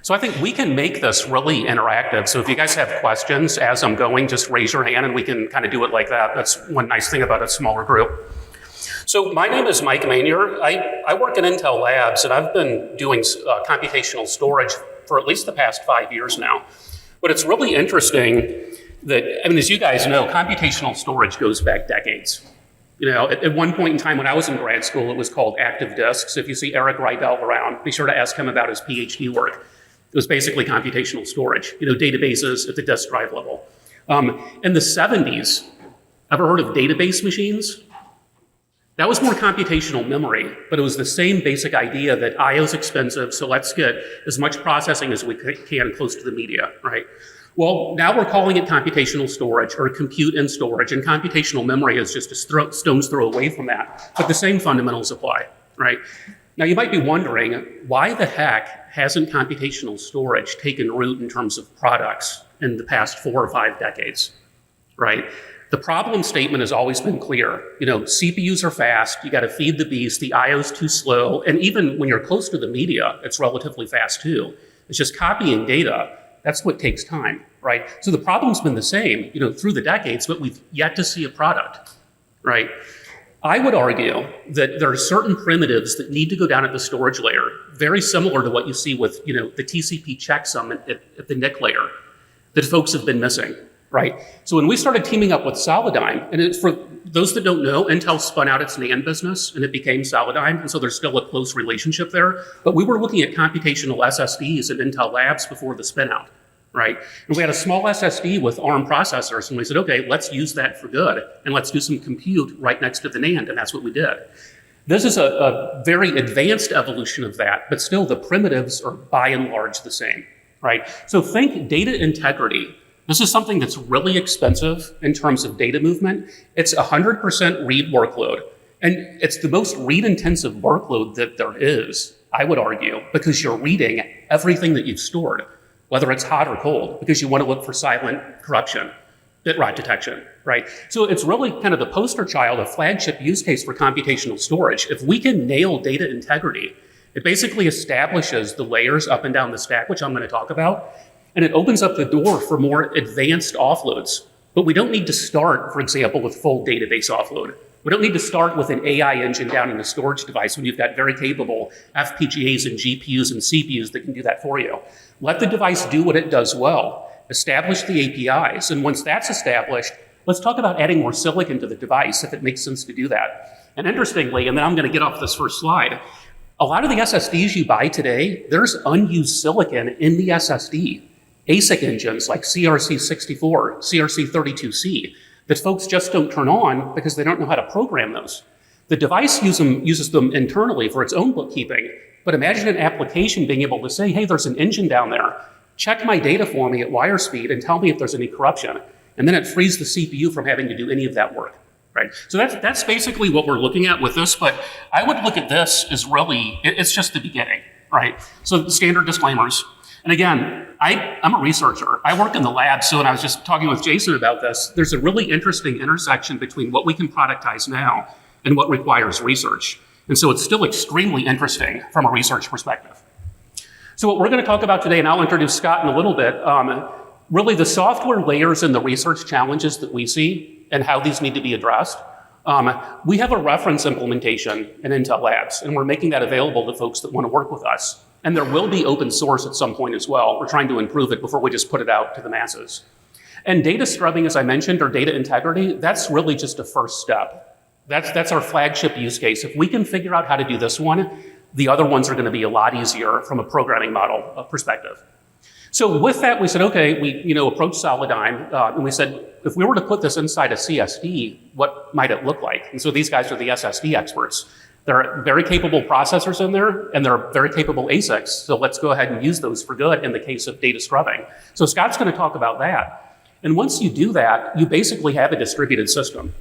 So I think we can make this really interactive. So if you guys have questions as I'm going, just raise your hand and we can kind of do it like that. That's one nice thing about a smaller group. So my name is Mike Manier. I work in Intel Labs, and I've been doing computational storage for at least the past 5 years now. But it's really interesting that, I mean, as you guys know, computational storage goes back decades. You know, at one point in time when I was in grad school, it was called active disks. If you see Eric Rydell around, be sure to ask him about his PhD work. It was basically computational storage, you know, databases at the disk drive level. In the 70s, ever heard of database machines? That was more computational memory, but it was the same basic idea that I/O is expensive, so let's get as much processing as we can close to the media, right? Well, now we're calling it computational storage or compute and storage, and computational memory is just a stone's throw away from that, but the same fundamentals apply, right? Now you might be wondering, why the heck hasn't computational storage taken root in terms of products in the past 4 or 5 decades, right? The problem statement has always been clear. You know, CPUs are fast, you gotta feed the beast, the IO's too slow, and even when you're close to the media, it's relatively fast too. It's just copying data, that's what takes time, right? So the problem's been the same, you know, through the decades, but we've yet to see a product, right? I would argue that there are certain primitives that need to go down at the storage layer, very similar to what you see with, you know, the TCP checksum at the NIC layer that folks have been missing, right? So when we started teaming up with Solidigm, and it's, for those that don't know, Intel spun out its NAND business and it became Solidigm, and so there's still a close relationship there. But we were looking at computational SSDs at Intel Labs before the spin out, right? And we had a small SSD with ARM processors, and we said, okay, let's use that for good, and let's do some compute right next to the NAND, and that's what we did. This is a very advanced evolution of that, but still the primitives are by and large the same, right? So think data integrity. This is something that's really expensive in terms of data movement. It's 100% read workload, and it's the most read-intensive workload that there is, I would argue, because you're reading everything that you've stored, whether it's hot or cold, because you want to look for silent corruption, bit rot detection, right? So it's really kind of the poster child, a flagship use case for computational storage. If we can nail data integrity, it basically establishes the layers up and down the stack, which I'm going to talk about, and it opens up the door for more advanced offloads. But we don't need to start, for example, with full database offload. We don't need to start with an AI engine down in the storage device when you've got very capable FPGAs and GPUs and CPUs that can do that for you. Let the device do what it does well. Establish the APIs, and once that's established, let's talk about adding more silicon to the device if it makes sense to do that. And interestingly, and then I'm going to get off this first slide, a lot of the SSDs you buy today, there's unused silicon in the SSD. ASIC engines like CRC64, CRC32C, that folks just don't turn on because they don't know how to program those. The device uses them internally for its own bookkeeping, but imagine an application being able to say, hey, there's an engine down there. Check my data for me at wire speed and tell me if there's any corruption. And then it frees the CPU from having to do any of that work, right? So that's basically what we're looking at with this, but I would look at this as really, it's just the beginning, right? So the standard disclaimers. And again, I'm a researcher. I work in the lab, so when I was just talking with Jason about this, there's a really interesting intersection between what we can productize now and what requires research. And so it's still extremely interesting from a research perspective. So what we're going to talk about today, and I'll introduce Scott in a little bit, really the software layers and the research challenges that we see and how these need to be addressed. We have a reference implementation in Intel Labs, and we're making that available to folks that want to work with us. And there will be open source at some point as well. We're trying to improve it before we just put it out to the masses. And data scrubbing, as I mentioned, or data integrity, that's really just a first step. That's our flagship use case. If we can figure out how to do this one, the other ones are going to be a lot easier from a programming model perspective. So with that, we said, okay, we approached Solidigm, and we said, if we were to put this inside a CSD, what might it look like? And so these guys are the SSD experts. There are very capable processors in there, and there are very capable ASICs. So let's go ahead and use those for good in the case of data scrubbing. So Scott's going to talk about that. And once you do that, you basically have a distributed system,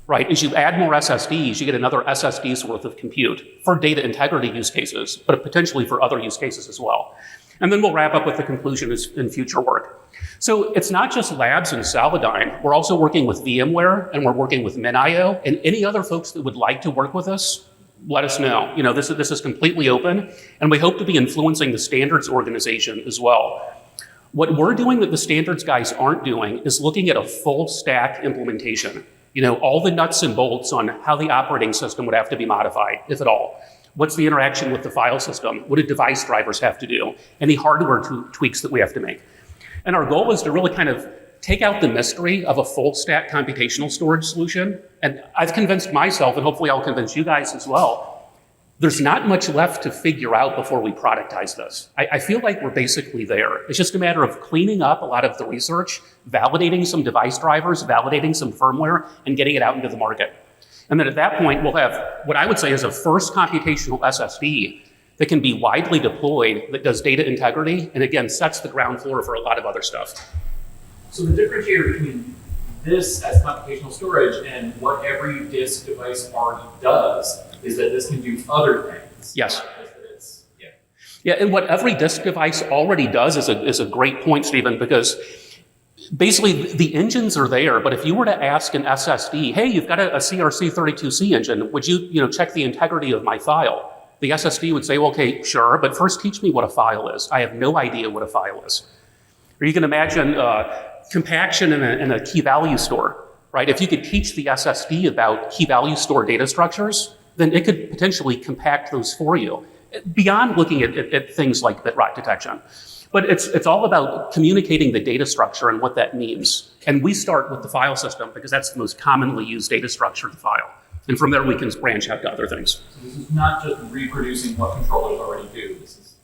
right? As you add more SSDs, you get another SSD's worth of compute for data integrity use cases, but potentially for other use cases as well. And then we'll wrap up with the conclusion in future work. So it's not just Labs and Solidigm. We're also working with VMware, and we're working with MinIO, and any other folks that would like to work with us, let us know. This is completely open, and we hope to be influencing the standards organization as well. What we're doing that the standards guys aren't doing is looking at a full stack implementation. All the nuts and bolts on how the operating system would have to be modified, if at all. What's the interaction with the file system? What do device drivers have to do? Any hardware tweaks that we have to make? And our goal is to really kind of take out the mystery of a full stack computational storage solution. And I've convinced myself, and hopefully I'll convince you guys as well, there's not much left to figure out before we productize this. I feel like we're basically there. It's just a matter of cleaning up a lot of the research, validating some device drivers, validating some firmware, and getting it out into the market. And then at that point, we'll have what I would say is a first computational SSD that can be widely deployed, that does data integrity, and again, sets the ground floor for a lot of other stuff. So the differentiator between this as computational storage and what every disk device already does is that this can do other things. Yes. Yeah, and what every disk device already does is a great point, Stephen, because basically the engines are there, but if you were to ask an SSD, hey, you've got a CRC32C engine, would you check the integrity of my file? The SSD would say, well, okay, sure, but first teach me what a file is. I have no idea what a file is. Or you can imagine compaction in a key value store, right? If you could teach the SSD about key value store data structures, then it could potentially compact those for you, beyond looking at things like bit rot detection. But it's all about communicating the data structure and what that means. And we start with the file system because that's the most commonly used data structure of the file. And from there, we can branch out to other things. So this is not just reproducing what controllers already do. This is,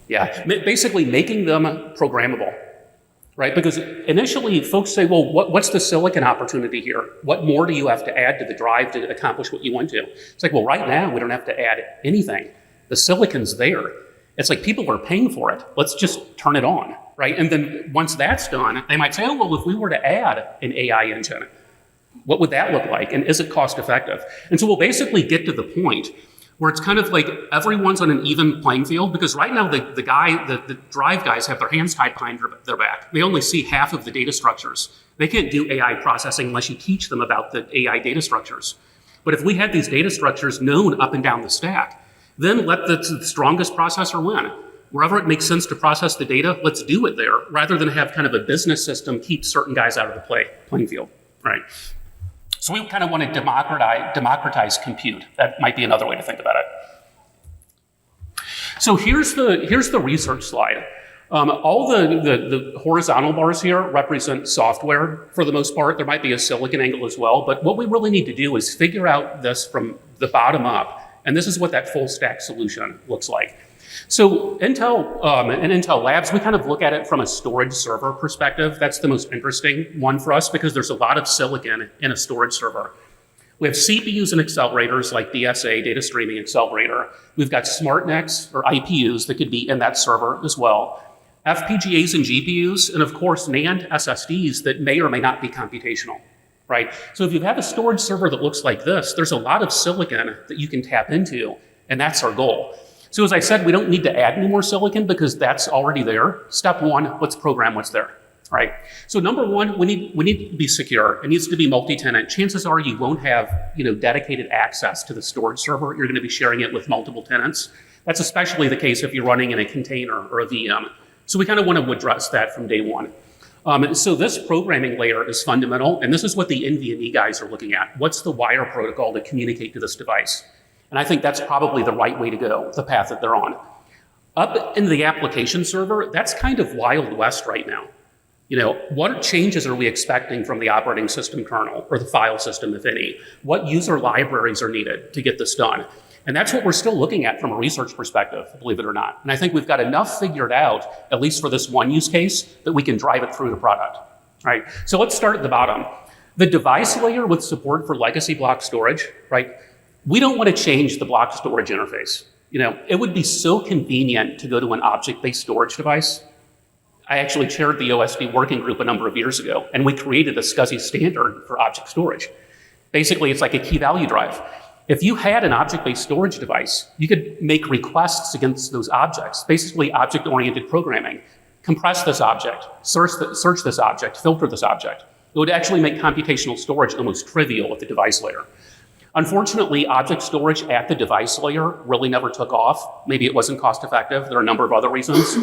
yeah, basically making them programmable, right? Because initially, folks say, well, what's the silicon opportunity here? What more do you have to add to the drive to accomplish what you want to? It's like, well, right now, we don't have to add anything. The silicon's there. It's like people are paying for it. Let's just turn it on, right? And then once that's done, they might say, oh, well, if we were to add an AI engine, what would that look like? And is it cost effective? And so we'll basically get to the point where it's kind of like everyone's on an even playing field, because right now the drive guys have their hands tied behind their back. They only see half of the data structures. They can't do AI processing unless you teach them about the AI data structures. But if we had these data structures known up and down the stack, then let the strongest processor win. Wherever it makes sense to process the data, let's do it there, rather than have kind of a business system keep certain guys out of the playing field, right? So we kind of want to democratize compute. That might be another way to think about it. So here's the research slide. All the horizontal bars here represent software for the most part. There might be a silicon angle as well, but what we really need to do is figure out this from the bottom up. And this is what that full stack solution looks like. So Intel and Intel Labs, we kind of look at it from a storage server perspective. That's the most interesting one for us because there's a lot of silicon in a storage server. We have CPUs and accelerators like DSA, Data Streaming Accelerator. We've got SmartNICs or IPUs that could be in that server as well. FPGAs and GPUs, and of course NAND SSDs that may or may not be computational. Right? So if you have a storage server that looks like this, there's a lot of silicon that you can tap into, and that's our goal. So as I said, we don't need to add any more silicon because that's already there. Step one, let's program what's there, right? So number one, we need to be secure. It needs to be multi-tenant. Chances are you won't have dedicated access to the storage server. You're going to be sharing it with multiple tenants. That's especially the case if you're running in a container or a VM. So we kind of want to address that from day one. So this programming layer is fundamental, and this is what the NVMe guys are looking at. What's the wire protocol to communicate to this device? And I think that's probably the right way to go, the path that they're on. Up in the application server, that's kind of Wild West right now. What changes are we expecting from the operating system kernel or the file system, if any? What user libraries are needed to get this done? And that's what we're still looking at from a research perspective, believe it or not. And I think we've got enough figured out, at least for this one use case, that we can drive it through the product, right? So let's start at the bottom. The device layer with support for legacy block storage, right? We don't want to change the block storage interface. It would be so convenient to go to an object-based storage device. I actually chaired the OSD working group a number of years ago, and we created a SCSI standard for object storage. Basically, it's like a key value drive. If you had an object-based storage device, you could make requests against those objects, basically object-oriented programming. Compress this object, search this object, filter this object. It would actually make computational storage almost trivial at the device layer. Unfortunately, object storage at the device layer really never took off. Maybe it wasn't cost effective. There are a number of other reasons.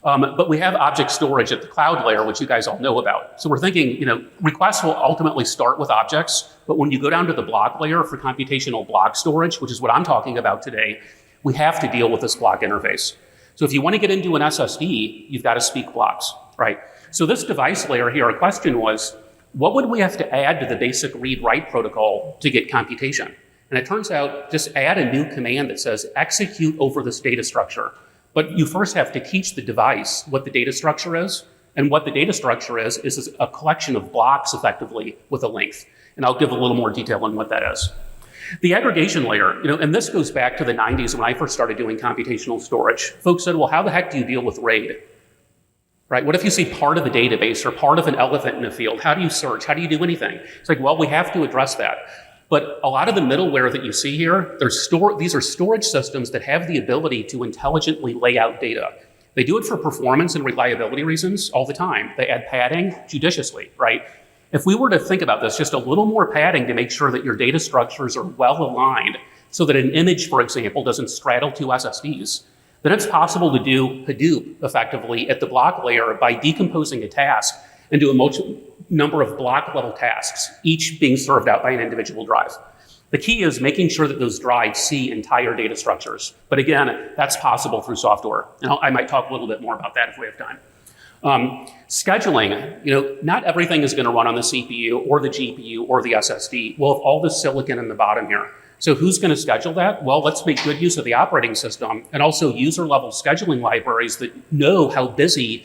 But we have object storage at the cloud layer, which you guys all know about. So we're thinking, requests will ultimately start with objects, but when you go down to the block layer for computational block storage, which is what I'm talking about today, we have to deal with this block interface. So if you want to get into an SSD, you've got to speak blocks, right? So this device layer here, our question was, what would we have to add to the basic read-write protocol to get computation? And it turns out, just add a new command that says execute over this data structure. But you first have to teach the device what the data structure is. And what the data structure is a collection of blocks effectively with a length. And I'll give a little more detail on what that is. The aggregation layer, and this goes back to the 90s when I first started doing computational storage. Folks said, well, how the heck do you deal with RAID? Right? What if you see part of a database or part of an elephant in a field? How do you search? How do you do anything? It's like, well, we have to address that. But a lot of the middleware that you see here, these are storage systems that have the ability to intelligently lay out data. They do it for performance and reliability reasons all the time. They add padding judiciously, right? If we were to think about this, just a little more padding to make sure that your data structures are well aligned so that an image, for example, doesn't straddle two SSDs, then it's possible to do Hadoop effectively at the block layer by decomposing a task into a number of block level tasks, each being served out by an individual drive. The key is making sure that those drives see entire data structures. But again, that's possible through software. And I might talk a little bit more about that if we have time. Scheduling, not everything is going to run on the CPU or the GPU or the SSD. We'll have all the silicon in the bottom here. So who's going to schedule that? Well, let's make good use of the operating system and also user-level scheduling libraries that know how busy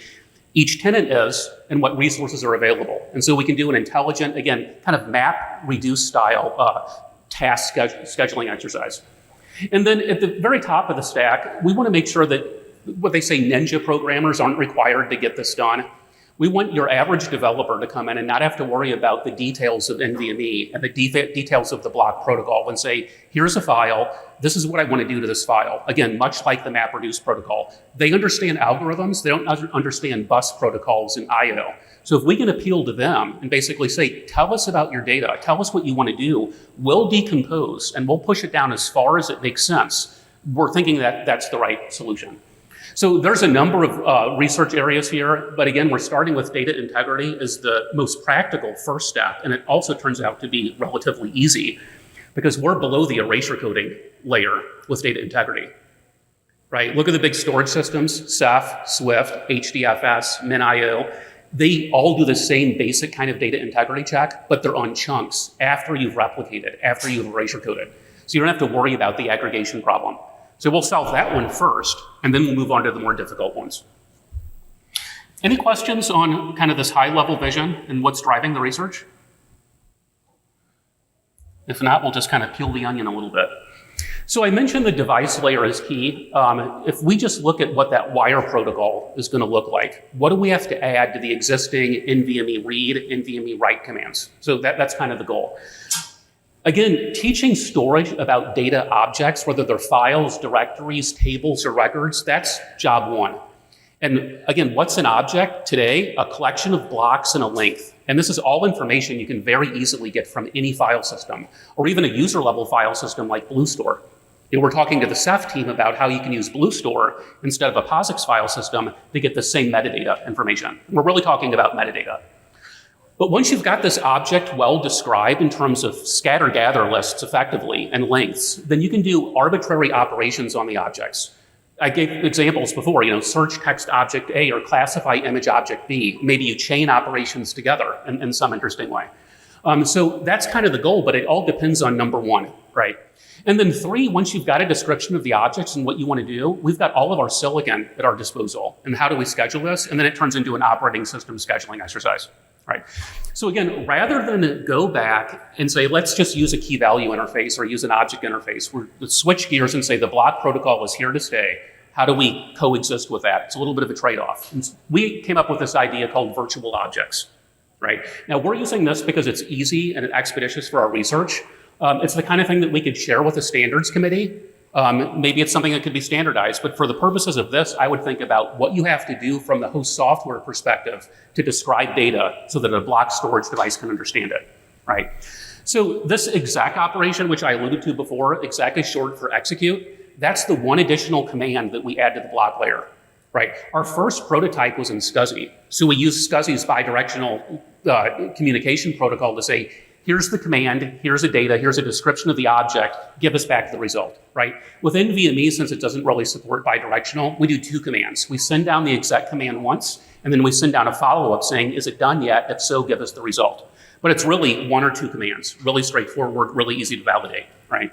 each tenant is and what resources are available. And so we can do an intelligent, again, kind of map, reduce style task scheduling exercise. And then at the very top of the stack, we want to make sure that what they say ninja programmers aren't required to get this done. We want your average developer to come in and not have to worry about the details of NVMe and the details of the block protocol and say, here's a file, this is what I want to do to this file. Again, much like the MapReduce protocol. They understand algorithms, they don't understand bus protocols and I/O. So if we can appeal to them and basically say, tell us about your data, tell us what you want to do, we'll decompose and we'll push it down as far as it makes sense. We're thinking that that's the right solution. So there's a number of research areas here, but again, we're starting with data integrity as the most practical first step, and it also turns out to be relatively easy because we're below the erasure coding layer with data integrity, right? Look at the big storage systems, Ceph, Swift, HDFS, MinIO. They all do the same basic kind of data integrity check, but they're on chunks after you've replicated, after you've erasure coded. So you don't have to worry about the aggregation problem. So we'll solve that one first, and then we'll move on to the more difficult ones. Any questions on kind of this high-level vision and what's driving the research? If not, we'll just kind of peel the onion a little bit. So I mentioned the device layer is key. If we just look at what that wire protocol is going to look like, what do we have to add to the existing NVMe read, NVMe write commands? So that's kind of the goal. Again, teaching storage about data objects, whether they're files, directories, tables, or records, that's job one. And again, what's an object today? A collection of blocks and a length. And this is all information you can very easily get from any file system, or even a user-level file system like BlueStore. We're talking to the Ceph team about how you can use BlueStore instead of a POSIX file system to get the same metadata information. We're really talking about metadata. But once you've got this object well described in terms of scatter-gather lists effectively and lengths, then you can do arbitrary operations on the objects. I gave examples before, search text object A or classify image object B. Maybe you chain operations together in some interesting way. So that's kind of the goal, but it all depends on number one, right? And then three, once you've got a description of the objects and what you want to do, we've got all of our silicon at our disposal. And how do we schedule this? And then it turns into an operating system scheduling exercise. Right. So again, rather than go back and say, let's just use a key value interface or use an object interface, let's switch gears and say the block protocol is here to stay. How do we coexist with that? It's a little bit of a trade-off. And we came up with this idea called virtual objects. Right. Now we're using this because it's easy and expeditious for our research. It's the kind of thing that we could share with a standards committee. Maybe it's something that could be standardized, but for the purposes of this, I would think about what you have to do from the host software perspective to describe data so that a block storage device can understand it, right? So this exec operation, which I alluded to before, exec is short for execute. That's the one additional command that we add to the block layer, right? Our first prototype was in SCSI. So we used SCSI's bidirectional communication protocol to say, here's the command, here's the data, here's a description of the object, give us back the result, right? With NVMe, since it doesn't really support bidirectional, we do two commands. We send down the exec command once, and then we send down a follow-up saying, is it done yet? If so, give us the result. But it's really one or two commands, really straightforward, really easy to validate, right?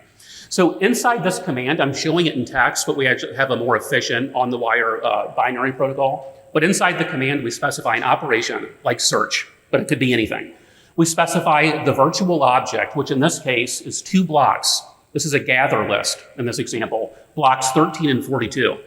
So inside this command, I'm showing it in text, but we actually have a more efficient on-the-wire binary protocol. But inside the command, we specify an operation like search, but it could be anything. We specify the virtual object, which in this case is two blocks. This is a gather list in this example, blocks 13 and 42.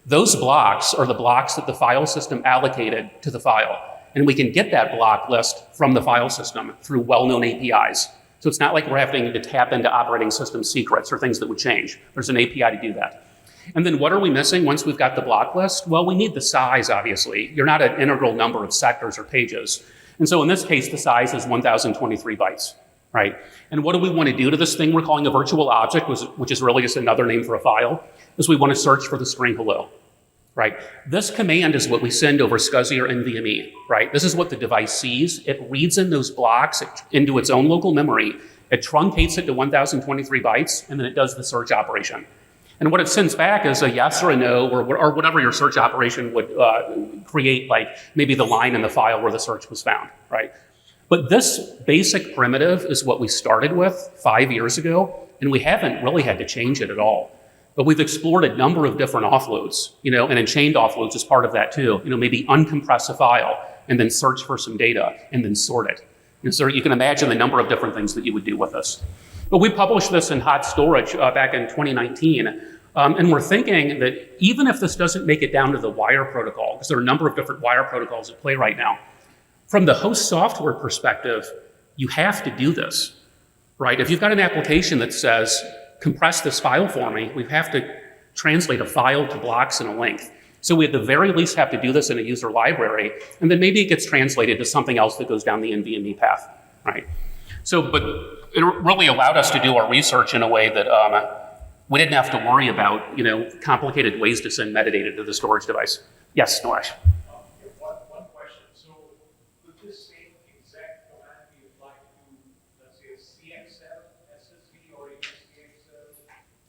Those blocks are the blocks that the file system allocated to the file. And we can get that block list from the file system through well-known APIs. So it's not like we're having to tap into operating system secrets or things that would change. There's an API to do that. And then what are we missing once we've got the block list? Well, we need the size, obviously. You're not an integral number of sectors or pages. And so in this case, the size is 1023 bytes, right? And what do we want to do to this thing we're calling a virtual object, which is really just another name for a file, is we want to search for the string hello, right? This command is what we send over SCSI or NVMe, right? This is what the device sees. It reads in those blocks into its own local memory. It truncates it to 1023 bytes, and then it does the search operation. And what it sends back is a yes or a no, or whatever your search operation would create, like maybe the line in the file where the search was found, right? But this basic primitive is what we started with 5 years ago, and we haven't really had to change it at all. But we've explored a number of different offloads, and enchained offloads is part of that too. Maybe uncompress a file and then search for some data and then sort it. And so you can imagine the number of different things that you would do with this. But we published this in hot storage back in 2019. And we're thinking that even if this doesn't make it down to the wire protocol, because there are a number of different wire protocols at play right now, from the host software perspective, you have to do this, right? If you've got an application that says, compress this file for me, we have to translate a file to blocks and a length. So we at the very least have to do this in a user library, and then maybe it gets translated to something else that goes down the NVMe path, right? So, but it really allowed us to do our research in a way that we didn't have to worry about, complicated ways to send metadata to the storage device. Yes, Noresh. One question. So would this same exact command be applied to, let's say, a CXL SSD or a CXL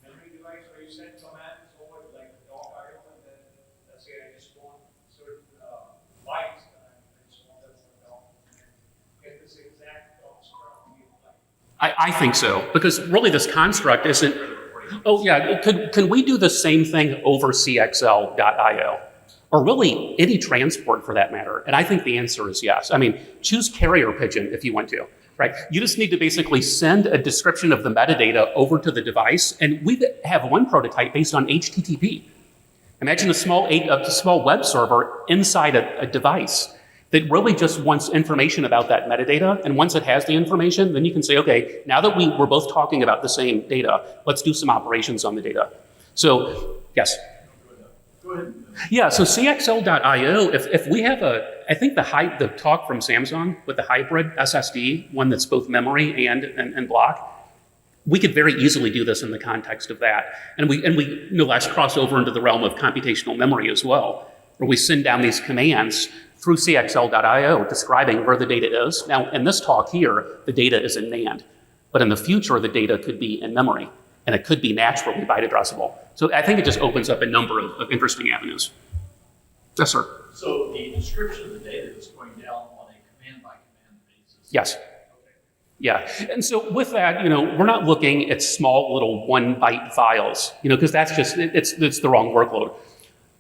memory device, where you send commands over like the dock.io, and then let's say I just want certain bytes, and I just want that from dock, and get this exact construct be applied? I think so, because really this construct isn't. Oh yeah, can we do the same thing over CXL.io? Or really any transport for that matter? And I think the answer is yes. I mean, choose carrier pigeon if you want to, right? You just need to basically send a description of the metadata over to the device, and we have one prototype based on HTTP. Imagine a small web server inside a device that really just wants information about that metadata. And once it has the information, then you can say, okay, now that we're both talking about the same data, let's do some operations on the data. So, yes? Go ahead. Yeah, so CXL.io, if we have I think the talk from Samsung with the hybrid SSD, one that's both memory and block, we could very easily do this in the context of that. And we no less cross over into the realm of computational memory as well, where we send down these commands through CXL.io describing where the data is. Now, in this talk here, the data is in NAND, but in the future, the data could be in memory, and it could be naturally byte addressable. So I think it just opens up a number of interesting avenues. Yes, sir. So the description of the data is going down on a command-by-command basis? Yes. Okay. Yeah, and so with that, we're not looking at small little 1-byte files, because that's just, it's the wrong workload.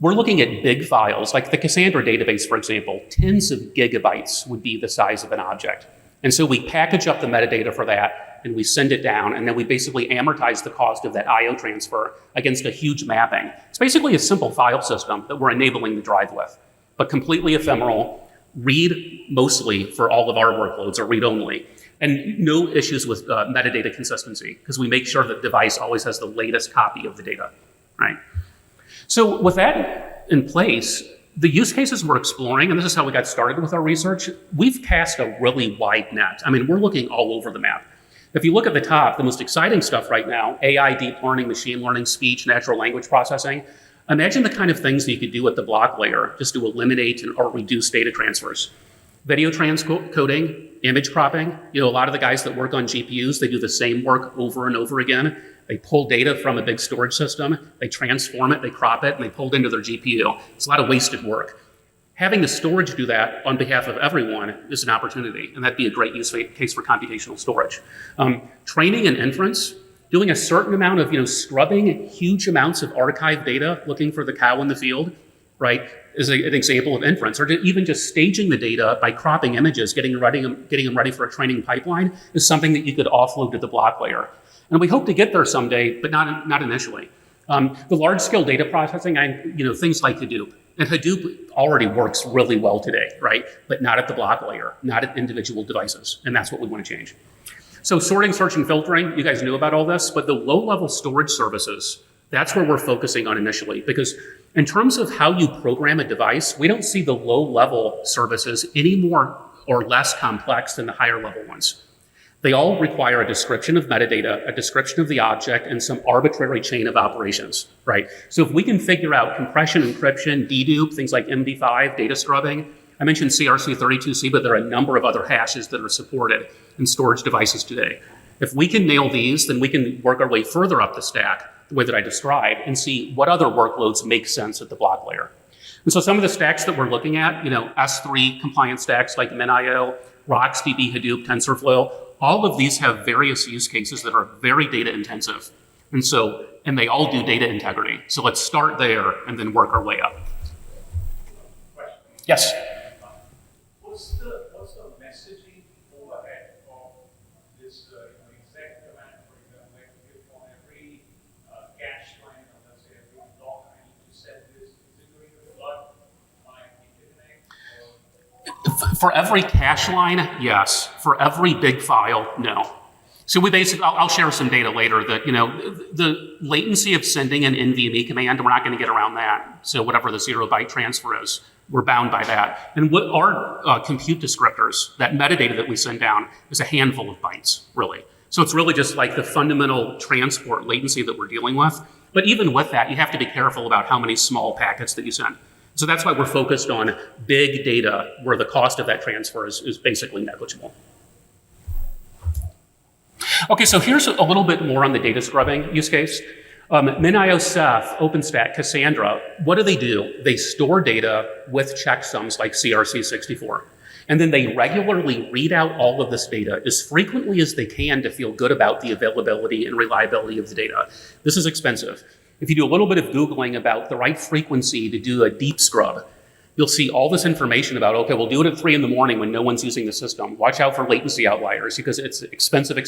We're looking at big files, like the Cassandra database, for example. Tens of gigabytes would be the size of an object. And so we package up the metadata for that, and we send it down, and then we basically amortize the cost of that I/O transfer against a huge mapping. It's basically a simple file system that we're enabling the drive with, but completely ephemeral, read mostly for all of our workloads, or read only, and no issues with metadata consistency, because we make sure that the device always has the latest copy of the data, right? So with that in place, the use cases we're exploring, and this is how we got started with our research, we've cast a really wide net. I mean, we're looking all over the map. If you look at the top, the most exciting stuff right now, AI, deep learning, machine learning, speech, natural language processing, imagine the kind of things that you could do at the block layer just to eliminate or reduce data transfers. Video transcoding, image cropping. A lot of the guys that work on GPUs, they do the same work over and over again. They pull data from a big storage system, they transform it, they crop it, and they pull it into their GPU. It's a lot of wasted work. Having the storage do that on behalf of everyone is an opportunity, and that'd be a great use case for computational storage. Training and inference, doing a certain amount of scrubbing huge amounts of archive data, looking for the cow in the field, right, is an example of inference, or even just staging the data by cropping images, getting them ready for a training pipeline is something that you could offload to the block layer. And we hope to get there someday, but not initially. The large-scale data processing, things like Hadoop. And Hadoop already works really well today, right? But not at the block layer, not at individual devices. And that's what we want to change. So sorting, search, and filtering, you guys knew about all this, but the low-level storage services, that's where we're focusing on initially, because in terms of how you program a device, we don't see the low-level services any more or less complex than the higher-level ones. They all require a description of metadata, a description of the object, and some arbitrary chain of operations, right? So if we can figure out compression, encryption, dedupe, things like MD5, data scrubbing, I mentioned CRC32C, but there are a number of other hashes that are supported in storage devices today. If we can nail these, then we can work our way further up the stack, the way that I described, and see what other workloads make sense at the block layer. And so some of the stacks that we're looking at, S3 compliant stacks like MinIO, RocksDB, Hadoop, TensorFlow, all of these have various use cases that are very data intensive. And they all do data integrity. So let's start there and then work our way up. Question. Yes? What's the messaging overhead of this exact command, for example, like if on every cache line, or let's say every block, I need to set this, is it going to flood my interconnect? For every cache line, yes. For every big file, no. So I'll share some data later that, the latency of sending an NVMe command, we're not going to get around that. So whatever the 0-byte transfer is, we're bound by that. And what our compute descriptors, that metadata that we send down, is a handful of bytes, really. So it's really just like the fundamental transport latency that we're dealing with. But even with that, you have to be careful about how many small packets that you send. So that's why we're focused on big data where the cost of that transfer is basically negligible. Okay, so here's a little bit more on the data scrubbing use case. MinIO, Ceph, OpenStack, Cassandra, what do? They store data with checksums like CRC64. And then they regularly read out all of this data as frequently as they can to feel good about the availability and reliability of the data. This is expensive. If you do a little bit of Googling about the right frequency to do a deep scrub, you'll see all this information about, okay, we'll do it at 3 in the morning when no one's using the system. Watch out for latency outliers because it's expensive,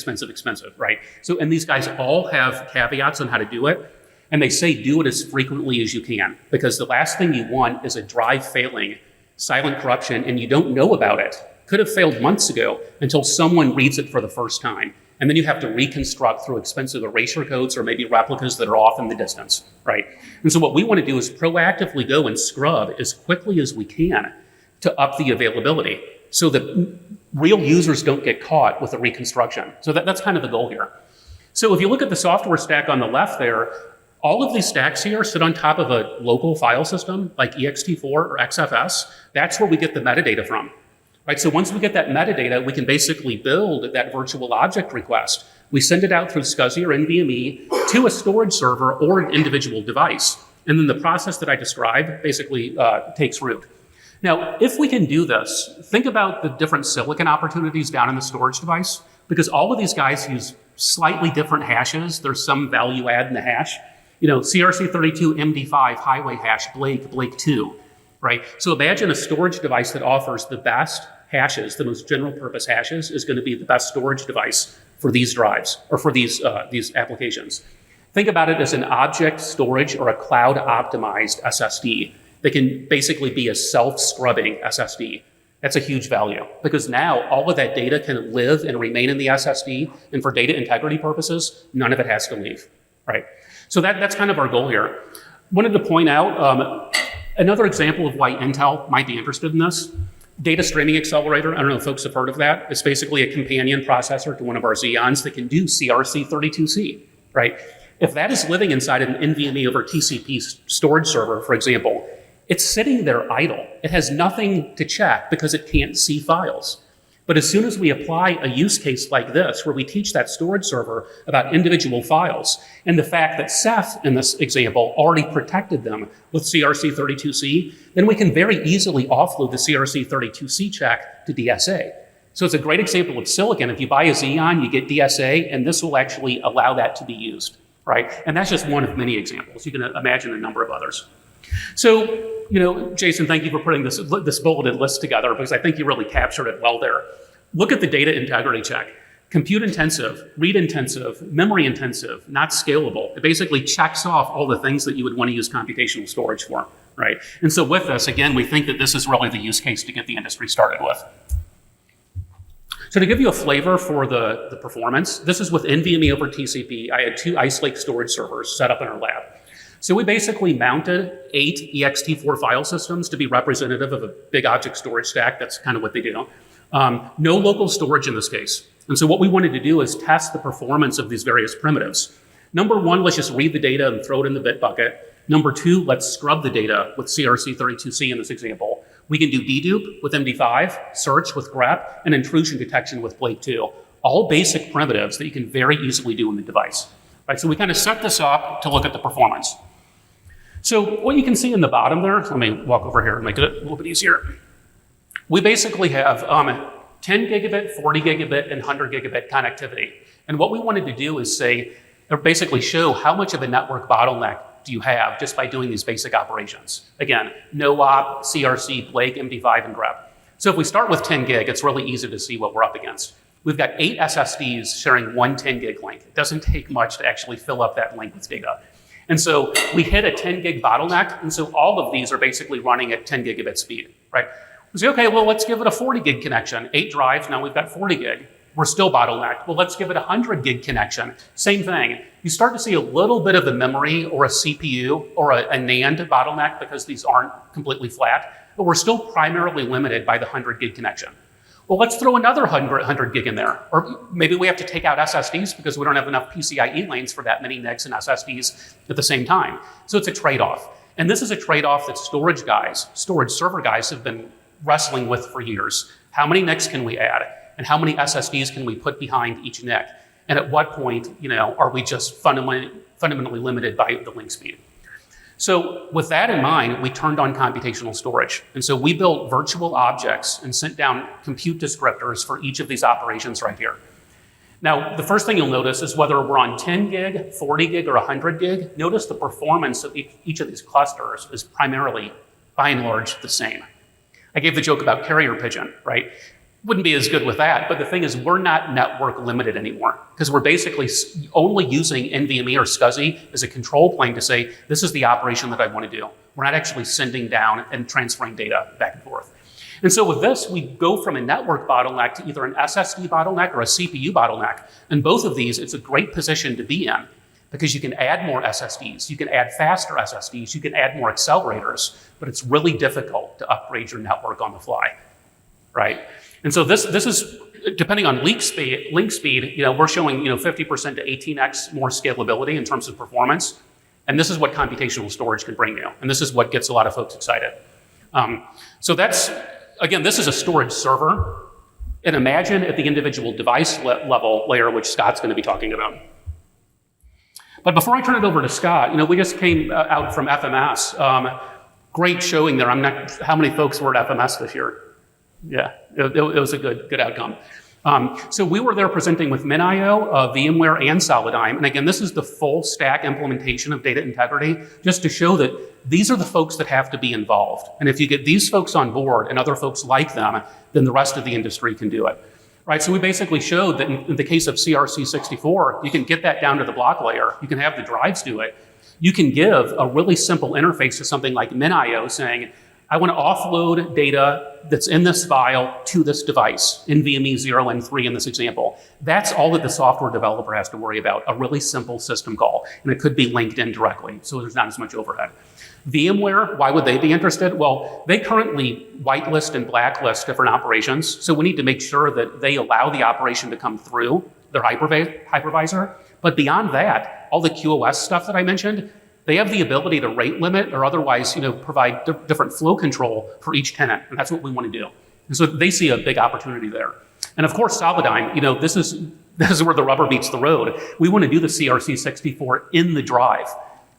right? So, and these guys all have caveats on how to do it. And they say do it as frequently as you can because the last thing you want is a drive failing, silent corruption, and you don't know about it. Could have failed months ago until someone reads it for the first time. And then you have to reconstruct through expensive erasure codes or maybe replicas that are off in the distance, right? And so what we want to do is proactively go and scrub as quickly as we can to up the availability so that real users don't get caught with the reconstruction. So that's kind of the goal here. So if you look at the software stack on the left there, all of these stacks here sit on top of a local file system like ext4 or XFS. That's where we get the metadata from. Right, so once we get that metadata, we can basically build that virtual object request. We send it out through SCSI or NVMe to a storage server or an individual device. And then the process that I described basically takes root. Now, if we can do this, think about the different silicon opportunities down in the storage device, because all of these guys use slightly different hashes. There's some value add in the hash. CRC32, MD5, highway hash, Blake 2. Right? So imagine a storage device that offers the best hashes, the most general purpose hashes, is going to be the best storage device for these drives or for these applications. Think about it as an object storage or a cloud optimized SSD that can basically be a self-scrubbing SSD. That's a huge value because now all of that data can live and remain in the SSD, and for data integrity purposes, none of it has to leave. Right? So that's kind of our goal here. Wanted to point out another example of why Intel might be interested in this. Data Streaming Accelerator, I don't know if folks have heard of that. It's basically a companion processor to one of our Xeons that can do CRC32C, right? If that is living inside an NVMe over TCP storage server, for example, it's sitting there idle. It has nothing to check because it can't see files. But as soon as we apply a use case like this, where we teach that storage server about individual files, and the fact that Ceph, in this example, already protected them with CRC32C, then we can very easily offload the CRC32C check to DSA. So it's a great example of silicon. If you buy a Xeon, you get DSA, and this will actually allow that to be used, right? And that's just one of many examples. You can imagine a number of others. So, Jason, thank you for putting this bulleted list together, because I think you really captured it well there. Look at the data integrity check. Compute intensive, read intensive, memory intensive, not scalable. It basically checks off all the things that you would want to use computational storage for, right? And so with this, again, we think that this is really the use case to get the industry started with. So to give you a flavor for the performance, this is with NVMe over TCP. I had 2 Ice Lake storage servers set up in our lab. So we basically mounted 8 ext4 file systems to be representative of a big object storage stack. That's kind of what they do. No local storage in this case. And so what we wanted to do is test the performance of these various primitives. Number 1, let's just read the data and throw it in the bit bucket. Number 2, let's scrub the data with CRC32C in this example. We can do dedupe with MD5, search with grep, and intrusion detection with Blake2. All basic primitives that you can very easily do in the device. Right, so we kind of set this up to look at the performance. So what you can see in the bottom there, let me walk over here and make it a little bit easier. We basically have 10 gigabit, 40 gigabit, and 100 gigabit connectivity. And what we wanted to do is say, or basically show how much of a network bottleneck do you have just by doing these basic operations. Again, no-op, CRC, Blake, MD5, and grep. So if we start with 10 gig, it's really easy to see what we're up against. We've got 8 SSDs sharing one 10 gig link. It doesn't take much to actually fill up that link with data. And so we hit a 10 gig bottleneck, and so all of these are basically running at 10 gigabit speed, right? We say, okay, well, let's give it a 40 gig connection. 8 drives, now we've got 40 gig. We're still bottlenecked. Well, let's give it a 100 gig connection. Same thing. You start to see a little bit of a memory or a CPU or a NAND bottleneck because these aren't completely flat, but we're still primarily limited by the 100 gig connection. Well, let's throw another 100 gig in there. Or maybe we have to take out SSDs because we don't have enough PCIe lanes for that many NICs and SSDs at the same time. So it's a trade-off. And this is a trade-off that storage server guys have been wrestling with for years. How many NICs can we add? And how many SSDs can we put behind each NIC? And at what point, are we just fundamentally limited by the link speed? So with that in mind, we turned on computational storage. And so we built virtual objects and sent down compute descriptors for each of these operations right here. Now, the first thing you'll notice is whether we're on 10 gig, 40 gig, or 100 gig, notice the performance of each of these clusters is primarily, by and large, the same. I gave the joke about carrier pigeon, right? Wouldn't be as good with that, but the thing is we're not network limited anymore because we're basically only using NVMe or SCSI as a control plane to say, this is the operation that I want to do. We're not actually sending down and transferring data back and forth. And so with this, we go from a network bottleneck to either an SSD bottleneck or a CPU bottleneck. And both of these, it's a great position to be in because you can add more SSDs, you can add faster SSDs, you can add more accelerators, but it's really difficult to upgrade your network on the fly, right? And so this is, depending on link speed, we're showing 50% to 18x more scalability in terms of performance. And this is what computational storage can bring you. And this is what gets a lot of folks excited. So that's, again, this is a storage server. And imagine at the individual device level layer, which Scott's going to be talking about. But before I turn it over to Scott, we just came out from FMS. Great showing there. How many folks were at FMS this year? Yeah, it was a good outcome. So we were there presenting with MinIO, VMware, and Solidigm. And again, this is the full stack implementation of data integrity, just to show that these are the folks that have to be involved. And if you get these folks on board and other folks like them, then the rest of the industry can do it. Right, so we basically showed that in the case of CRC64, you can get that down to the block layer. You can have the drives do it. You can give a really simple interface to something like MinIO saying, I want to offload data that's in this file to this device, NVMe 0 and 3 in this example. That's all that the software developer has to worry about, a really simple system call. And it could be linked in directly, so there's not as much overhead. VMware, why would they be interested? Well, they currently whitelist and blacklist different operations, so we need to make sure that they allow the operation to come through their hypervisor. But beyond that, all the QoS stuff that I mentioned, they have the ability to rate limit or otherwise, provide different flow control for each tenant, and that's what we want to do. And so they see a big opportunity there. And of course, Solidigm, this is where the rubber meets the road. We want to do the CRC64 in the drive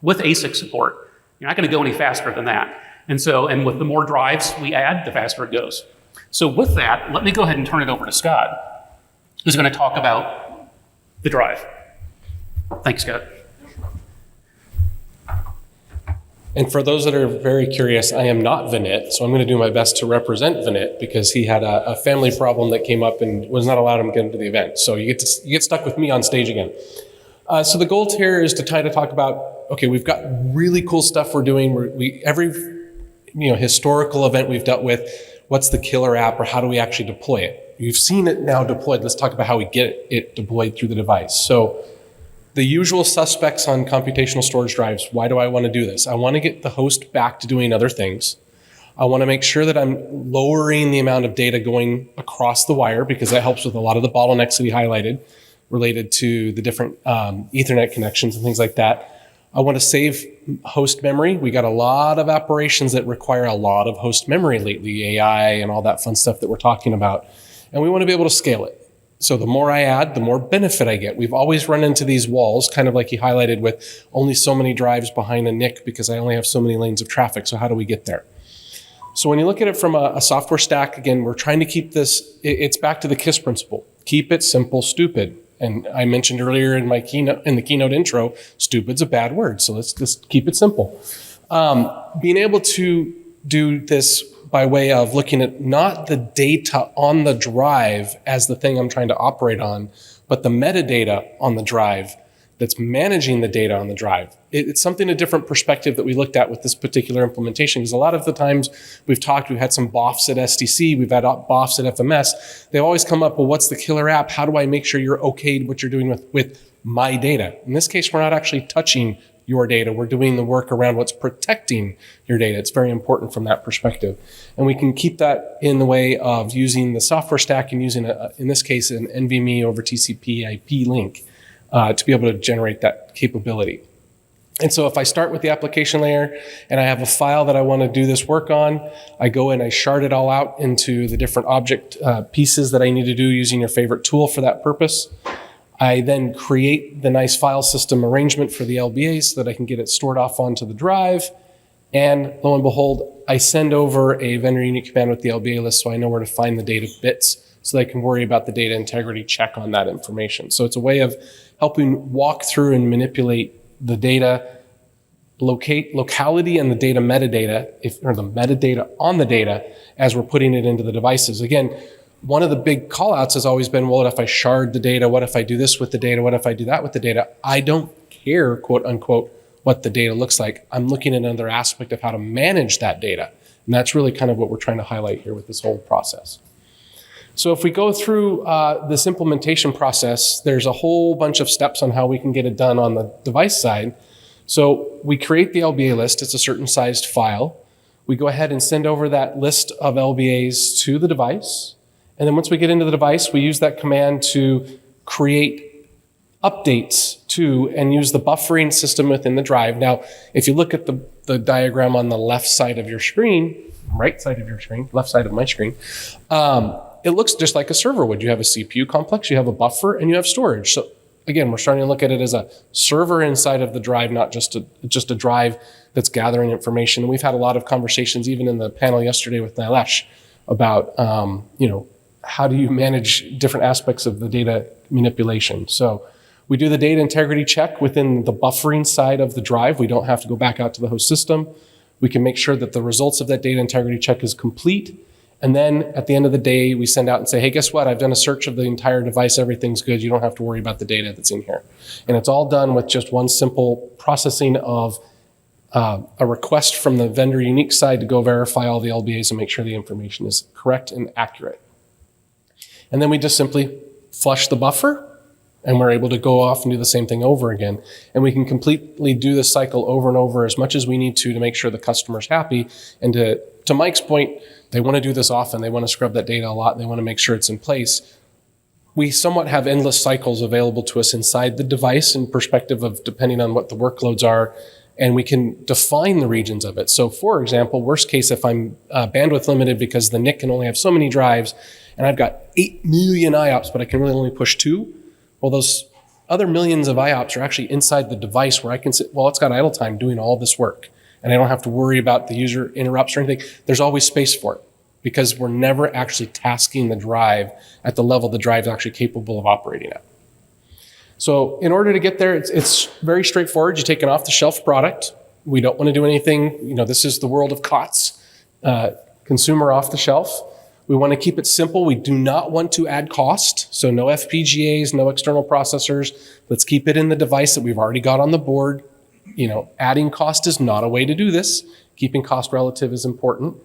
with ASIC support. You're not going to go any faster than that. And with the more drives we add, the faster it goes. So with that, let me go ahead and turn it over to Scott, who's going to talk about the drive. Thanks, Scott. And for those that are very curious, I am not Vinit, so I'm going to do my best to represent Vinit because he had a family problem that came up and was not allowed him to get into the event. So you get stuck with me on stage again. So the goal here is to try to talk about, okay, we've got really cool stuff we're doing. Every historical event we've dealt with, what's the killer app or how do we actually deploy it? You've seen it now deployed. Let's talk about how we get it deployed through the device. So the usual suspects on computational storage drives, why do I want to do this? I want to get the host back to doing other things. I want to make sure that I'm lowering the amount of data going across the wire because that helps with a lot of the bottlenecks that he highlighted related to the different Ethernet connections and things like that. I want to save host memory. We got a lot of operations that require a lot of host memory lately, AI and all that fun stuff that we're talking about. And we want to be able to scale it. So the more I add, the more benefit I get. We've always run into these walls, kind of like he highlighted with only so many drives behind a NIC because I only have so many lanes of traffic. So how do we get there? So when you look at it from a software stack, again, we're trying to keep this, it's back to the KISS principle. Keep it simple, stupid. And I mentioned earlier in the keynote intro, stupid's a bad word. So let's just keep it simple. Being able to do this by way of looking at not the data on the drive as the thing I'm trying to operate on, but the metadata on the drive that's managing the data on the drive. It's something, a different perspective that we looked at with this particular implementation, because a lot of the times we've had some BOFs at SDC, we've had BOFs at FMS. They always come up, well, what's the killer app? How do I make sure you're okayed what you're doing with my data? In this case, we're not actually touching your data. We're doing the work around what's protecting your data. It's very important from that perspective. And we can keep that in the way of using the software stack and using, in this case, an NVMe over TCP IP link to be able to generate that capability. And so if I start with the application layer and I have a file that I want to do this work on, I go and I shard it all out into the different object pieces that I need to do using your favorite tool for that purpose. I then create the nice file system arrangement for the LBA so that I can get it stored off onto the drive. And lo and behold, I send over a vendor unit command with the LBA list so I know where to find the data bits so that I can worry about the data integrity check on that information. So it's a way of helping walk through and manipulate the data, locality and the data metadata, or the metadata on the data as we're putting it into the devices. Again, one of the big call-outs has always been, well, what if I shard the data? What if I do this with the data? What if I do that with the data? I don't care, quote unquote, what the data looks like. I'm looking at another aspect of how to manage that data. And that's really kind of what we're trying to highlight here with this whole process. So if we go through this implementation process, there's a whole bunch of steps on how we can get it done on the device side. So we create the LBA list. It's a certain sized file. We go ahead and send over that list of LBAs to the device. And then once we get into the device, we use that command to create updates to and use the buffering system within the drive. Now, if you look at the diagram on the left side of your screen, right side of your screen, left side of my screen, it looks just like a server would. You have a CPU complex, you have a buffer, and you have storage. So again, we're starting to look at it as a server inside of the drive, not just a drive that's gathering information. And we've had a lot of conversations, even in the panel yesterday with Nilesh, about how do you manage different aspects of the data manipulation. So we do the data integrity check within the buffering side of the drive. We don't have to go back out to the host system. We can make sure that the results of that data integrity check is complete. And then at the end of the day, we send out and say, hey, guess what? I've done a search of the entire device. Everything's good. You don't have to worry about the data that's in here. And it's all done with just one simple processing of a request from the vendor unique side to go verify all the LBAs and make sure the information is correct and accurate. And then we just simply flush the buffer, and we're able to go off and do the same thing over again. And we can completely do this cycle over and over as much as we need to make sure the customer's happy. And to Mike's point, they want to do this often. They want to scrub that data a lot. They want to make sure it's in place. We somewhat have endless cycles available to us inside the device in perspective of depending on what the workloads are, and we can define the regions of it. So for example, worst case, if I'm bandwidth limited because the NIC can only have so many drives, and I've got 8 million IOPS, but I can really only push 2, well, those other millions of IOPS are actually inside the device where I can sit, well, it's got idle time doing all this work, and I don't have to worry about the user interrupts or anything. There's always space for it because we're never actually tasking the drive at the level the drive is actually capable of operating at. So in order to get there, it's very straightforward. You take an off-the-shelf product. We don't want to do anything, this is the world of COTS, consumer off-the-shelf. We want to keep it simple. We do not want to add cost. So no FPGAs, no external processors. Let's keep it in the device that we've already got on the board. Adding cost is not a way to do this. Keeping cost relative is important.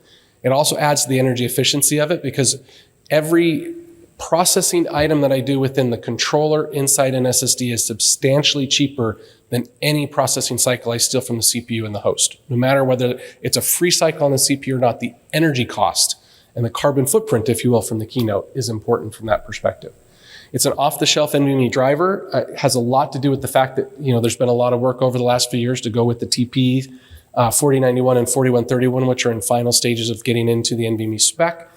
It also adds to the energy efficiency of it because every processing item that I do within the controller inside an SSD is substantially cheaper than any processing cycle I steal from the CPU and the host. No matter whether it's a free cycle on the CPU or not, the energy cost and the carbon footprint, if you will, from the keynote is important from that perspective. It's an off-the-shelf NVMe driver. It has a lot to do with the fact that, there's been a lot of work over the last few years to go with the TP 4091 and 4131, which are in final stages of getting into the NVMe spec.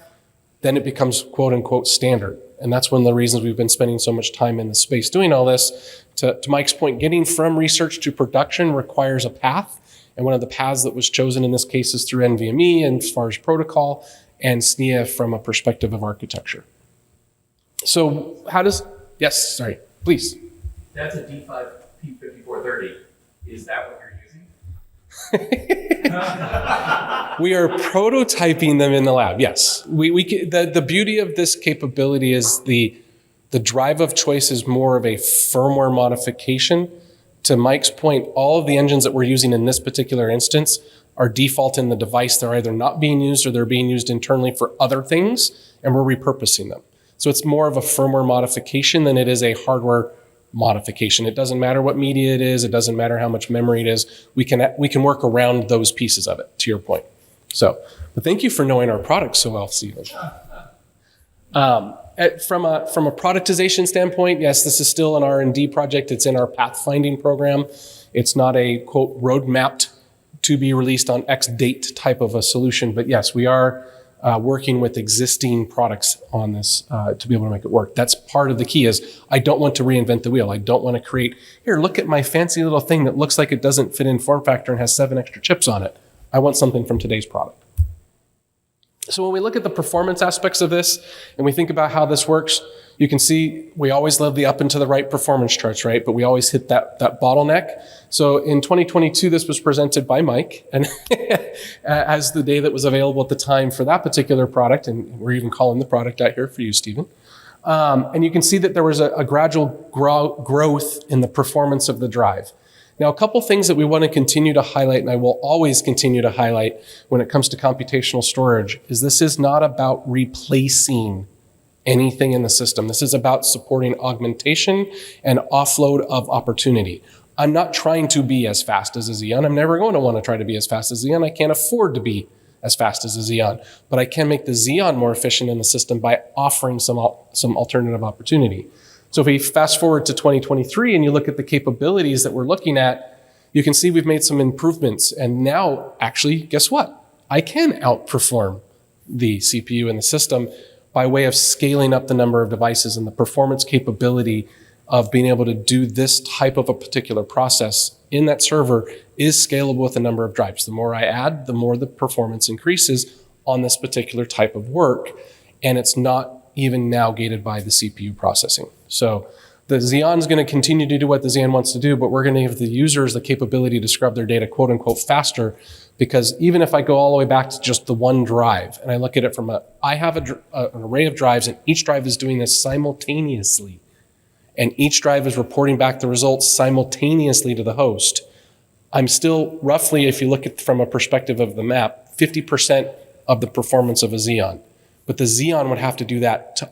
Then it becomes quote unquote standard. And that's one of the reasons we've been spending so much time in the space doing all this. To Mike's point, getting from research to production requires a path. And one of the paths that was chosen in this case is through NVMe and as far as protocol and SNIA from a perspective of architecture. So yes, sorry, please. That's a D5 P5430. Is that what you're using? We are prototyping them in the lab, yes. The beauty of this capability is the drive of choice is more of a firmware modification. To Mike's point, all of the engines that we're using in this particular instance are default in the device. They're either not being used or they're being used internally for other things, and we're repurposing them. So it's more of a firmware modification than it is a hardware modification. It doesn't matter what media it is. It doesn't matter how much memory it is. We can work around those pieces of it, to your point. But thank you for knowing our product so well, Stephen. From a productization standpoint, yes, this is still an R&D project. It's in our pathfinding program. It's not a, quote, roadmapped to be released on X date type of a solution. But yes, we are working with existing products on this to be able to make it work. That's part of the key is I don't want to reinvent the wheel. I don't want to create, here, look at my fancy little thing that looks like it doesn't fit in form factor and has 7 extra chips on it. I want something from today's product. So when we look at the performance aspects of this and we think about how this works, you can see we always love the up and to the right performance charts, right? But we always hit that bottleneck. So in 2022, this was presented by Mike and as the day that was available at the time for that particular product. And we're even calling the product out here for you, Stephen. And you can see that there was a gradual growth in the performance of the drive. Now, a couple things that we want to continue to highlight, and I will always continue to highlight when it comes to computational storage, is this is not about replacing anything in the system. This is about supporting augmentation and offload of opportunity. I'm not trying to be as fast as a Xeon. I'm never going to want to try to be as fast as Xeon. I can't afford to be as fast as a Xeon, but I can make the Xeon more efficient in the system by offering some alternative opportunity. So if we fast forward to 2023 and you look at the capabilities that we're looking at, you can see we've made some improvements. And now, actually, guess what? I can outperform the CPU in the system by way of scaling up the number of devices, and the performance capability of being able to do this type of a particular process in that server is scalable with the number of drives. The more I add, the more the performance increases on this particular type of work. And it's not even now gated by the CPU processing. So the Xeon is going to continue to do what the Xeon wants to do, but we're going to give the users the capability to scrub their data, quote unquote, faster, because even if I go all the way back to just the one drive, and I look at it from I have an array of drives, and each drive is doing this simultaneously, and each drive is reporting back the results simultaneously to the host. I'm still roughly, if you look at from a perspective of the map, 50% of the performance of a Xeon. But the Xeon would have to do that to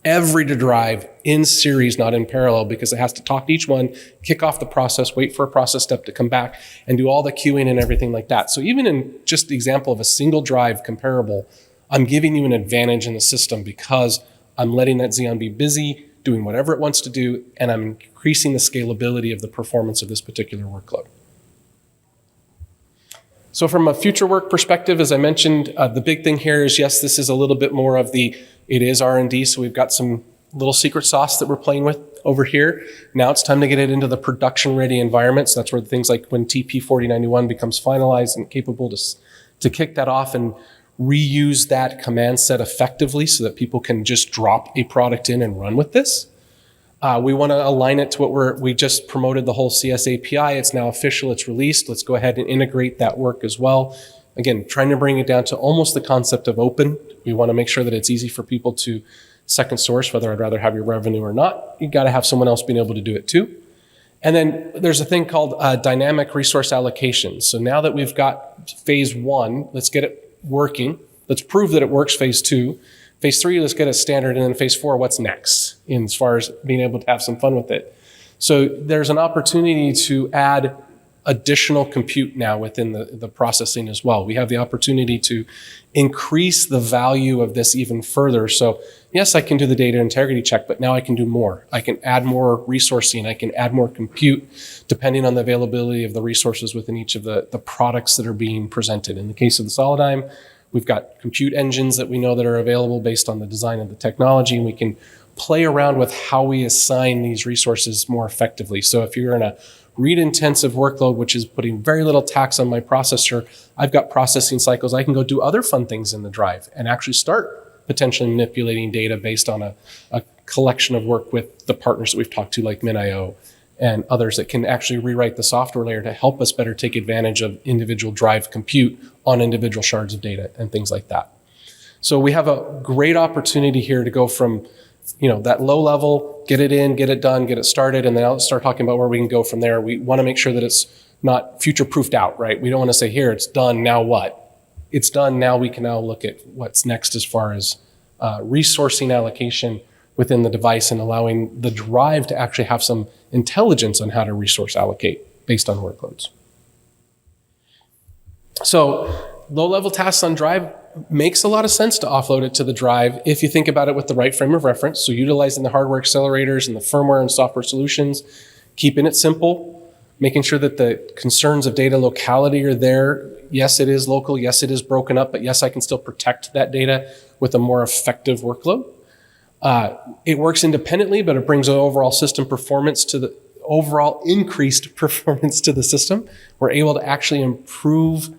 every drive in series, not in parallel, because it has to talk to each one, kick off the process, wait for a process step to come back, and do all the queuing and everything like that. So even in just the example of a single drive comparable, I'm giving you an advantage in the system because I'm letting that Xeon be busy, doing whatever it wants to do, and I'm increasing the scalability of the performance of this particular workload. So from a future work perspective, as I mentioned, the big thing here is, yes, this is a little bit more of it is R&D, so we've got some little secret sauce that we're playing with over here. Now it's time to get it into the production-ready environment. So that's where things like when TP4091 becomes finalized and capable to kick that off and reuse that command set effectively so that people can just drop a product in and run with this. We want to align it to what we just promoted the whole CS API. It's now official, it's released. Let's go ahead and integrate that work as well. Again, trying to bring it down to almost the concept of open. We want to make sure that it's easy for people to second source, whether I'd rather have your revenue or not. You got to have someone else being able to do it too. And then there's a thing called dynamic resource allocation. So now that we've got phase 1, let's get it working. Let's prove that it works, phase 2. Phase 3, let's get it standard, and then phase 4, what's next, in as far as being able to have some fun with it. So there's an opportunity to add additional compute now within the processing as well. We have the opportunity to increase the value of this even further. So yes, I can do the data integrity check, but now I can do more. I can add more resourcing. I can add more compute depending on the availability of the resources within each of the products that are being presented. In the case of the Solidigm, we've got compute engines that we know that are available based on the design of the technology, and we can play around with how we assign these resources more effectively. So if you're in a read-intensive workload, which is putting very little tax on my processor, I've got processing cycles. I can go do other fun things in the drive and actually start potentially manipulating data based on a collection of work with the partners that we've talked to, like MinIO and others that can actually rewrite the software layer to help us better take advantage of individual drive compute on individual shards of data and things like that. So we have a great opportunity here to go from that low level, get it in, get it done, get it started, and then I'll start talking about where we can go from there. We want to make sure that it's not future-proofed out, right? We don't want to say, here, it's done, now what? It's done, now we can now look at what's next as far as resourcing allocation within the device and allowing the drive to actually have some intelligence on how to resource allocate based on workloads. So low-level tasks on drive makes a lot of sense to offload it to the drive if you think about it with the right frame of reference. So utilizing the hardware accelerators and the firmware and software solutions, keeping it simple, making sure that the concerns of data locality are there. Yes, it is local. Yes, it is broken up, but yes, I can still protect that data with a more effective workload. It works independently, but it brings an overall system performance to the overall increased performance to the system. We're able to actually improve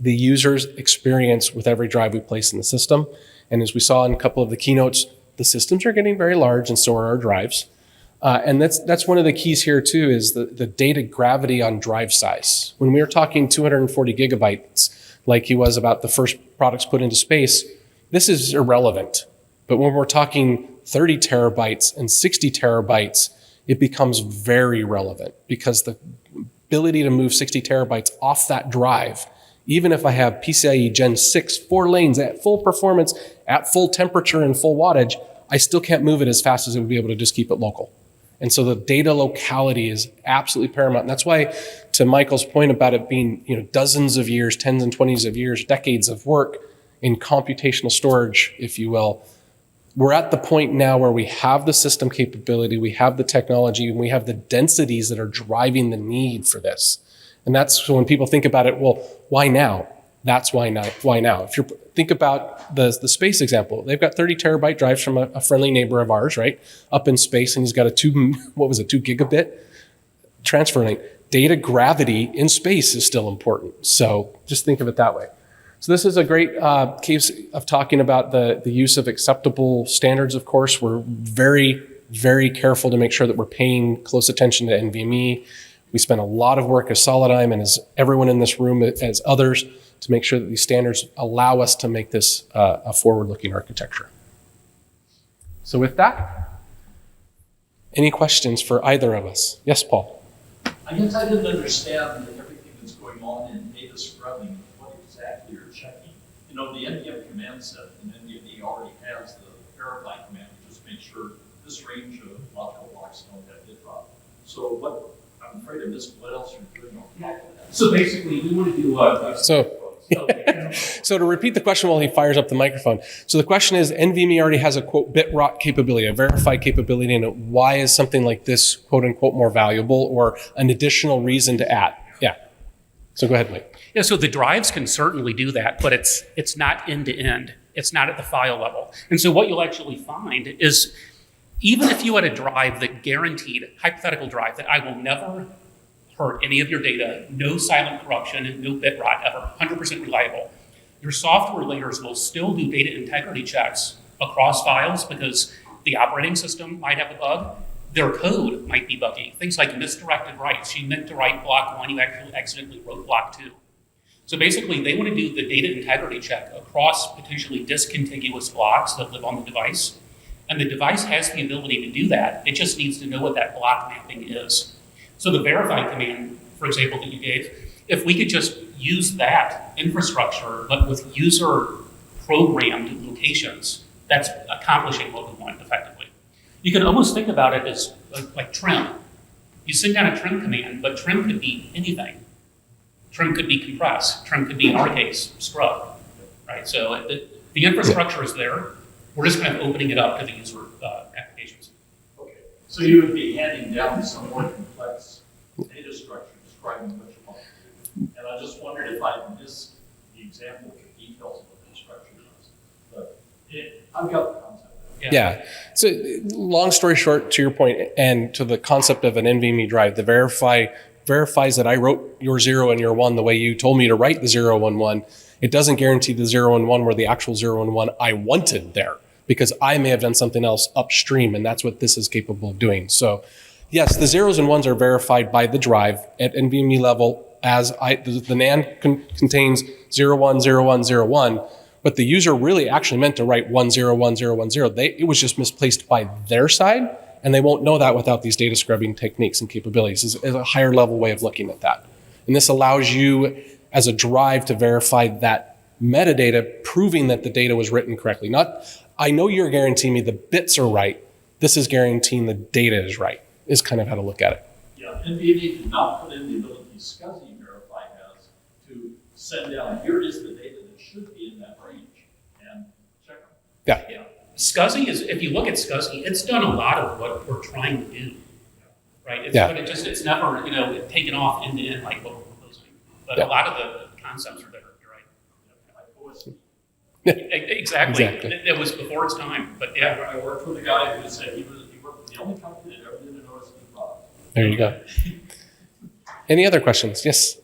the user's experience with every drive we place in the system. And as we saw in a couple of the keynotes, the systems are getting very large and so are our drives. And that's one of the keys here too, is the data gravity on drive size. When we were talking 240 gigabytes, like he was about the first products put into space, this is irrelevant. But when we're talking 30 terabytes and 60 terabytes, it becomes very relevant because the ability to move 60 terabytes off that drive, even if I have PCIe Gen 6, 4 lanes at full performance, at full temperature and full wattage, I still can't move it as fast as it would be able to just keep it local. And so the data locality is absolutely paramount. And that's why, to Michael's point about it being dozens of years, tens and 20s of years, decades of work in computational storage, if you will, we're at the point now where we have the system capability, we have the technology, and we have the densities that are driving the need for this. And that's when people think about it, well, why now? That's why now. If you think about the space example, they've got 30 terabyte drives from a friendly neighbor of ours, right? Up in space, and he's got a 2 gigabit transfer link. Data gravity in space is still important. So just think of it that way. So this is a great case of talking about the use of acceptable standards, of course. We're very, very careful to make sure that we're paying close attention to NVMe. We spend a lot of work as Solidigm and as everyone in this room, as others, to make sure that these standards allow us to make this a forward-looking architecture. So with that, any questions for either of us? Yes, Paul? I guess I didn't understand that everything that's going on in data scrubbing, what exactly you're checking. You know, the NVM command set in NVMe already has the verify command to just make sure this range of logical blocks don't have bit drop. So what, I'm afraid I missed what else you're doing on top of that. So basically, we want to do So to repeat the question while he fires up the microphone. So the question is, NVMe already has a quote bit rot capability, a verified capability in it. Why is something like this quote unquote more valuable or an additional reason to add? Yeah. So go ahead, Mike. Yeah, so the drives can certainly do that, but it's not end to end. It's not at the file level. And so what you'll actually find is even if you had a drive that guaranteed, hypothetical drive, that I will never hurt any of your data, no silent corruption, and no bit rot ever, 100% reliable, your software layers will still do data integrity checks across files because the operating system might have a bug. Their code might be buggy. Things like misdirected writes. You meant to write block 1, you actually accidentally wrote block 2. So basically, they want to do the data integrity check across potentially discontiguous blocks that live on the device. And the device has the ability to do that. It just needs to know what that block mapping is. So the verify command, for example, that you gave, if we could just use that infrastructure, but with user-programmed locations, that's accomplishing what we want effectively. You can almost think about it as like trim. You send down a trim command, but trim could be anything. Trim could be compress. Trim could be, in our case, scrub. Right? So the infrastructure is there. We're just kind of opening it up to the user applications. Okay. So you would be handing down some more complex data structure describing what you want to do. And I just wondered if I missed the example of the details of what the structure is. But I've got the concept. Yeah. So long story short, to your point, and to the concept of an NVMe drive, the verifies that I wrote your 0 and your 1 the way you told me to write the 0 and 1. It doesn't guarantee the 0 and 1 were the actual 0 and 1 I wanted there, because I may have done something else upstream, and that's what this is capable of doing. So yes, the 0s and 1s are verified by the drive at NVMe level as the NAND contains 0, 1, 0, 1, 0, 1, but the user really actually meant to write 1, 0, 1, 0, 1, 0. It was just misplaced by their side, and they won't know that without these data scrubbing techniques and capabilities. Is a higher level way of looking at that. And this allows you as a drive to verify that metadata, proving that the data was written correctly. Not, I know you're guaranteeing me the bits are right. This is guaranteeing the data is right, is kind of how to look at it. Yeah, NVMe did not put in the ability SCSI verify has to send down, here is the data that should be in that range, and check them. Yeah. SCSI is, if you look at SCSI, it's done a lot of what we're trying to do, right? Yeah. But it's never, taken off end to end like what we're proposing. But Yeah. a lot of the concepts are there, you're right. Yeah. Exactly. Exactly. It was before its time, but yeah. I worked with a guy who said he worked with the only company that ever did an OSD product. There you go. Any other questions? Yes.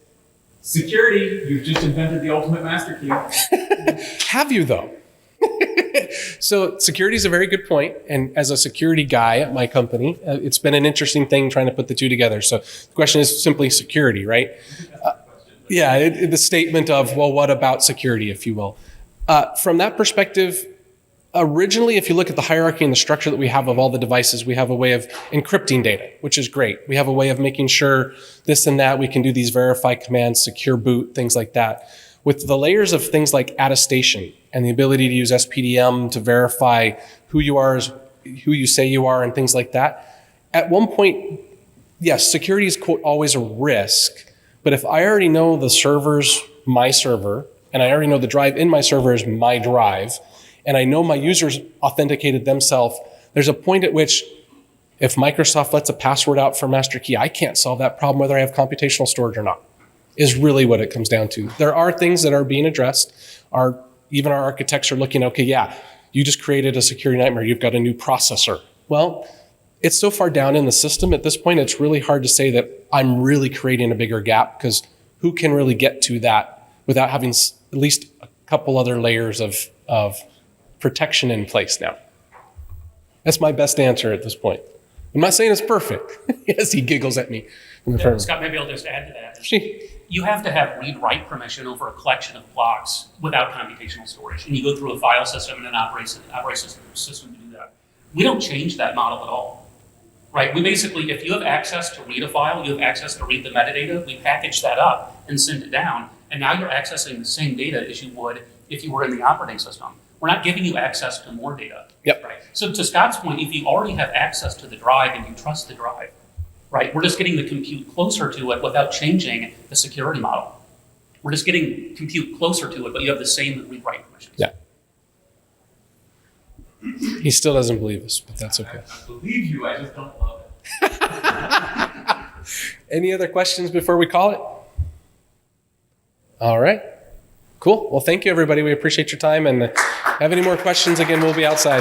security. You've just invented the ultimate master key. Have you though? So security is a very good point. And as a security guy at my company, it's been an interesting thing trying to put the two together. So the question is simply security, right? The statement of, well, what about security, if you will? From that perspective, originally, if you look at the hierarchy and the structure that we have of all the devices, we have a way of encrypting data, which is great. We have a way of making sure this and that. We can do these verify commands, secure boot, things like that. With the layers of things like attestation and the ability to use SPDM to verify who you are, who you say you are, and things like that. At one point, yes, security is, quote, always a risk. But if I already know the server's my server, and I already know the drive in my server is my drive, and I know my users authenticated themselves, there's a point at which if Microsoft lets a password out for master key, I can't solve that problem whether I have computational storage or not, is really what it comes down to. There are things that are being addressed. Even our architects are looking, okay, yeah, you just created a security nightmare. You've got a new processor. Well, it's so far down in the system at this point, it's really hard to say that I'm really creating a bigger gap, because who can really get to that without having at least a couple other layers of protection in place now? That's my best answer at this point. I'm not saying it's perfect. Yes, he giggles at me. Yeah, Scott, maybe I'll just add to that. You have to have read-write permission over a collection of blocks without computational storage. And you go through a file system and an operating system to do that. We don't change that model at all. right? We basically, if you have access to read a file, you have access to read the metadata, we package that up and send it down, and now you're accessing the same data as you would if you were in the operating system. We're not giving you access to more data. Yep. Right? So to Scott's point, if you already have access to the drive and you trust the drive, right, we're just getting the compute closer to it without changing the security model. We're just getting compute closer to it, but you have the same read-write permissions. Yeah. He still doesn't believe us, but that's okay. I believe you, I just don't love it. Any other questions before we call it? All right. Cool. Well, thank you, everybody. We appreciate your time. And have any more questions, again, we'll be outside.